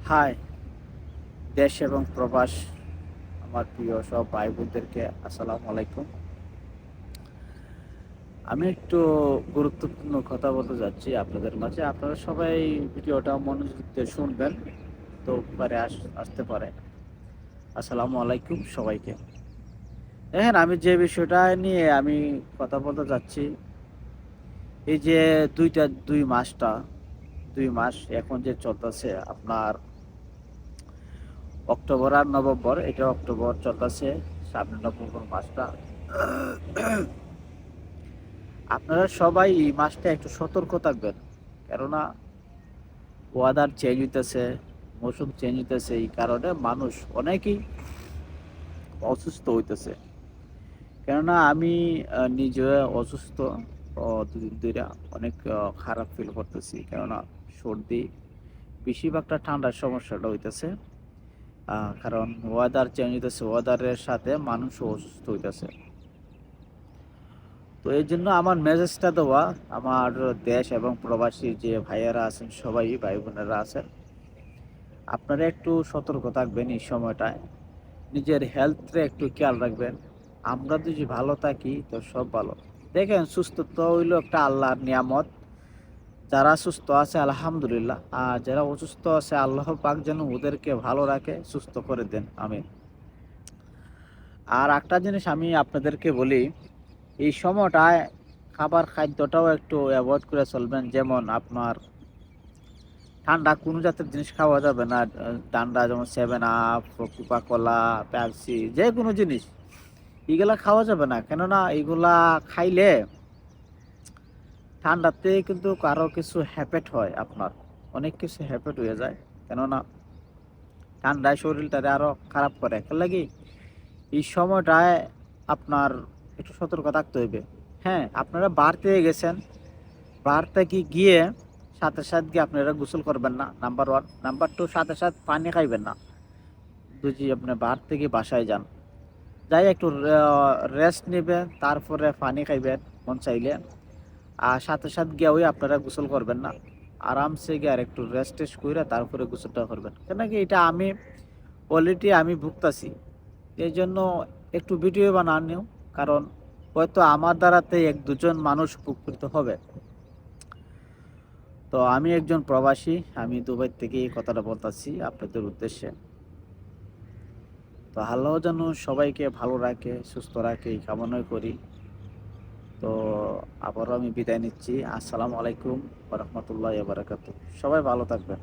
High, দেশ এবং প্রবাস আমার প্রিয় সব ভাই বোনদেরকে আসসালামু আলাইকুম। আমি একটু গুরুত্বপূর্ণ কথা বলতে যাচ্ছি আপনাদের মাঝে। আপনারা সবাই ভিডিওটা মনোযোগ দিয়ে শুনবেন, তো উপকারে আসতে পারে। আসসালামু আলাইকুম সবাইকে। দেখেন, আমি যে বিষয়টা নিয়ে আমি কথা বলতে যাচ্ছি, এই যে দুই মাস এখন যে চলতেছে আপনার অক্টোবর আর নভেম্বর, এটা অক্টোবর চলতেছে, সামনে নভেম্বর মাসটা। আপনারা সবাই এই মাসটা একটু সতর্ক থাকবেন, কেননা ওয়েদার চেঞ্জ হইতেছে, মৌসুম চেঞ্জ হইতেছে, এই কারণে মানুষ অনেকেই অসুস্থ হইতেছে। কেননা আমি নিজে অসুস্থ, দুদিন ধরে অনেক খারাপ ফিল করতেছি, কেননা সর্দি, বেশিরভাগটা ঠান্ডার সমস্যাটা হইতেছে। কারণ ওয়েদার চেঞ্জ হইতেছে, ওয়েদারের সাথে মানুষও অসুস্থ হইতেছে। তো এই জন্য আমার মেসেজটা দেওয়া আমার দেশ এবং প্রবাসী যে ভাইয়েরা আছেন, সবাই ভাই বোনেরা আছেন, আপনারা একটু সতর্ক থাকবেন এই সময়টায়। নিজের হেলথে একটু খেয়াল রাখবেন। আমরা যদি ভালো থাকি তো সব ভালো। দেখেন, সুস্থতা হইল একটা আল্লাহর নিয়ামত। যারা সুস্থ আছে আলহামদুলিল্লাহ, আর যারা অসুস্থ আছে আল্লাহ পাক যেন ওদেরকে ভালো রাখে, সুস্থ করে দেন, আমিন। আর একটা জিনিস আমি আপনাদেরকে বলি, এই সময়টায় খাদ্যটাও একটু অ্যাভয়েড করে চলবেন। যেমন আপনার ঠান্ডা কোনো জাতের জিনিস খাওয়া যাবে না। ঠান্ডা যেমন 7 আপ, কোকা-কোলা, পেপসি, যে কোনো জিনিস এগুলা খাওয়া যাবে না। কেননা এগুলা খাইলে ঠান্ডাতে কিন্তু কারো কিছু হ্যাপেট হয়, আপনার অনেক কিছু হ্যাপেট হয়ে যায়। কেননা ঠান্ডায় শরীরটারে আরও খারাপ করে। এর লাগি এই সময়টায় আপনার একটু সতর্ক থাকতে হইবে। হ্যাঁ, আপনারা বাড়তে গেছেন, বার থেকে গিয়ে সাথে সাথে গিয়ে আপনারা গোসল করবেন না, নাম্বার 1। নাম্বার 2, সাথে সাথে পানি খাইবেন না। যদি আপনি বার থেকে বাসায় যান, যাই একটু রেস্ট নেবেন, তারপরে পানি খাইবেন মন চাইলে। আর সাথে সাথে গিয়ে ওই আপনারা গোসল করবেন না, আরামসে গিয়ে আর একটু রেস্ট টেস্ট করে তারপরে গোসলটা করবেন। কেন কি, এটা আমি অলরেডি আমি ভুগতাছি। এই জন্য একটু ভিডিও বানানো, কারণ হয়তো আমার দ্বারাতে 1-2 জন মানুষ উপকৃত হবে। তো আমি একজন প্রবাসী, আমি দুবাই থেকে এই কথাটা বলতেছি আপনাদের উদ্দেশ্যে। তো আল্লাহ যেন সবাইকে ভালো রাখে, সুস্থ রাখে, এই কামনাই করি। তো আবারও আমি বিদায় নিচ্ছি। আসসালামু আলাইকুম ওয়া রাহমাতুল্লাহি ওয়া বারাকাতুহু। সবাই ভালো থাকবেন।